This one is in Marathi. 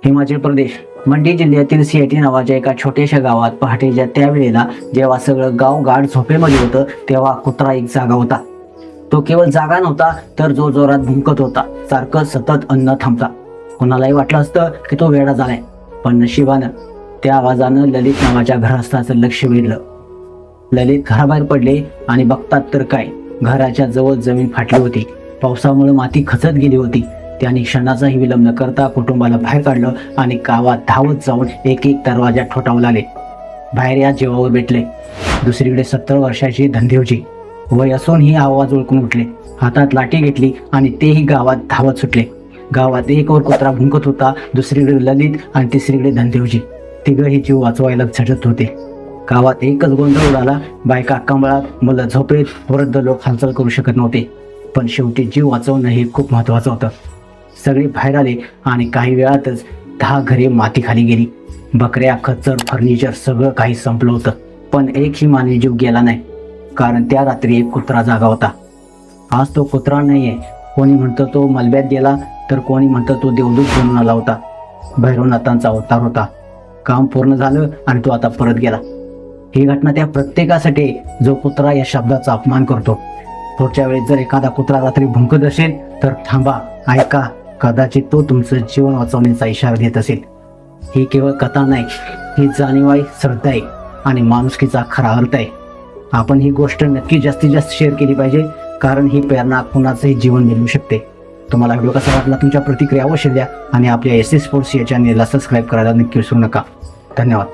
हिमाचल प्रदेश मंडी जिल्ह्यातील सियाटी नावाच्या एका छोट्याशा गावात पहाटेच्या त्यावेळेला जेव्हा सगळं गाव गाढ झोपेमध्ये होतं तेव्हा कुत्रा एक जागा होता. तो केवळ जागा नव्हता तर जो जोरात भुंकत होता. सारखं सतत अन्न थांबता. कोणालाही वाटलं असतं की तो वेडा झालाय, पण नशिबानं त्या आवाजानं ललित नावाच्या घरस्थाचं लक्ष वेधलं. ललित घराबाहेर पडले आणि बघतात तर काय, घराच्या जवळ जमीन फाटली होती. पावसामुळे माती खचत गेली होती. त्यांनी क्षणाचाही विलंब न करता कुटुंबाला बाहेर काढलं आणि गावात धावत जाऊन एक एक दरवाजा ठोठावू लागले. बाहेर या जीवावर भेटले. दुसरीकडे 70 वर्षाची धनदेवजी वय असूनही आवाज ओळखून उठले. हातात लाठी घेतली आणि तेही गावात धावत सुटले. गावात एक और कुत्रा भुंकत होता, दुसरीकडे ललित आणि तिसरीकडे धनदेवजी. तिघही जीव वाचवायला झटत होते. गावात एकच गोंधळ उडाला. बायका कंबळात, मुलं झोपेत, वृद्ध लोक हालचाल करू शकत नव्हते. पण शेवटी जीव वाचवणं हे खूप महत्वाचं होतं. सगळे बाहेर आले आणि काही वेळातच 10 घरे मातीखाली गेली. बकऱ्या, खच्चर, फर्निचर सगळं काही संपलं होतं. पण एकही मानवी जीव गेला नाही, कारण त्या रात्री एक कुत्रा जागा होता. आज तो कुत्रा नाहीये. कोणी म्हणतं तो मलब्यात गेला, तर कोणी म्हणतं तो देवदूत बनून आला होता. भैरवनाथांचा अवतार होता. काम पूर्ण झालं आणि तो आता परत गेला. ही घटना त्या प्रत्येकासाठी जो कुत्रा या शब्दाचा अपमान करतो. पुढच्या वेळेस जर एखादा कुत्रा रात्री भुंकत असेल तर थांबा, ऐका. कदाचित तो तुमचं जीवन वाचवण्याचा इशारा देत असेल. ही केवळ कथा नाही, ही जाणीव आहे, श्रद्धा आहे आणि माणुसकीचा खरा अर्थ आहे. आपण ही गोष्ट नक्की जास्तीत जास्त शेअर केली पाहिजे, कारण ही प्रेरणा कुणाचंही जीवन मिळवू शकते. तुम्हाला व्हिडिओ कसा वाटला, तुमच्या प्रतिक्रिया अवश्य द्या आणि आपल्या SS स्पोर्ट्स या चॅनेलला सबस्क्राईब करायला नक्की विसरू नका. धन्यवाद.